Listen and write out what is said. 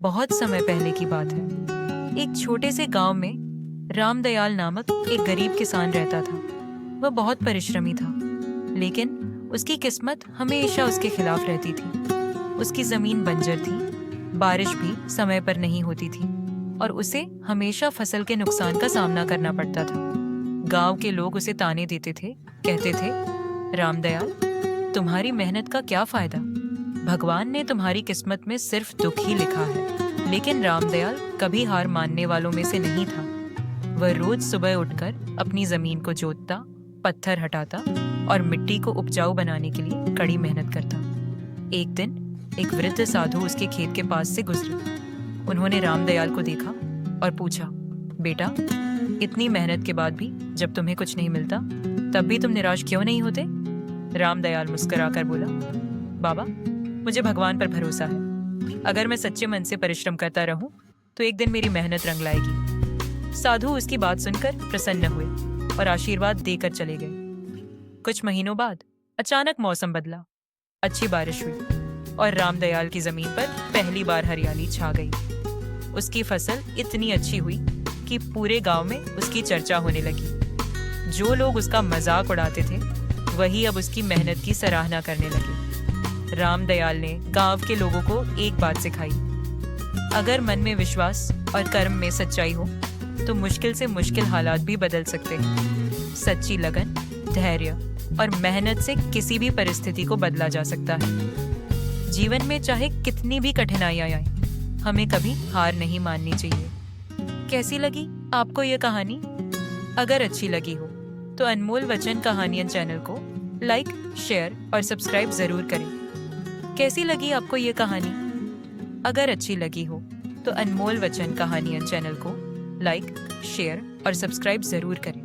बहुत समय पहले की बात है। एक छोटे से गांव में रामदयाल नामक एक गरीब किसान रहता था। वह बहुत परिश्रमी था, लेकिन उसकी किस्मत हमेशा उसके खिलाफ रहती थी। उसकी जमीन बंजर थी, बारिश भी समय पर नहीं होती थी और उसे हमेशा फसल के नुकसान का सामना करना पड़ता था। गांव के लोग उसे ताने देते थे, कहते थे, रामदयाल, तुम्हारी मेहनत का क्या फायदा? भगवान ने तुम्हारी किस्मत में सिर्फ दुख ही लिखा है। लेकिन रामदयाल कभी हार मानने वालों में से नहीं था। वह रोज सुबह उठकर अपनी जमीन को जोतता, पत्थर हटाता और मिट्टी को उपजाऊ बनाने के लिए कड़ी मेहनत करता। एक दिन एक वृद्ध साधु उसके खेत के पास से गुजरे। उन्होंने रामदयाल को देखा और पूछा, बेटा, इतनी मेहनत के बाद भी जब तुम्हें कुछ नहीं मिलता, तब भी तुम निराश क्यों नहीं होते? रामदयाल मुस्कुराकर बोला, बाबा, मुझे भगवान पर भरोसा है। अगर मैं सच्चे मन से परिश्रम करता रहूं, तो एक दिन मेरी मेहनत रंग लाएगी। साधु उसकी बात सुनकर प्रसन्न हुए और आशीर्वाद देकर चले गए। कुछ महीनों बाद अचानक मौसम बदला। अच्छी बारिश हुई और रामदयाल की जमीन पर पहली बार हरियाली छा गई। उसकी फसल इतनी अच्छी हुई कि पूरे गांव में उसकी चर्चा होने लगी। जो लोग उसका मजाक उड़ाते थे, वही अब उसकी मेहनत की सराहना करने लगे। रामदयाल ने गांव के लोगों को एक बात सिखाई, अगर मन में विश्वास और कर्म में सच्चाई हो, तो मुश्किल से मुश्किल हालात भी बदल सकते हैं। सच्ची लगन, धैर्य और मेहनत से किसी भी परिस्थिति को बदला जा सकता है। जीवन में चाहे कितनी भी कठिनाइयां आए, हमें कभी हार नहीं माननी चाहिए। कैसी लगी आपको ये कहानी? अगर अच्छी लगी हो तो अनमोल वचन कहानियां चैनल को लाइक, शेयर और सब्सक्राइब जरूर करें। कैसी लगी आपको ये कहानी? अगर अच्छी लगी हो तो अनमोल वचन कहानियां चैनल को लाइक, शेयर और सब्सक्राइब जरूर करें।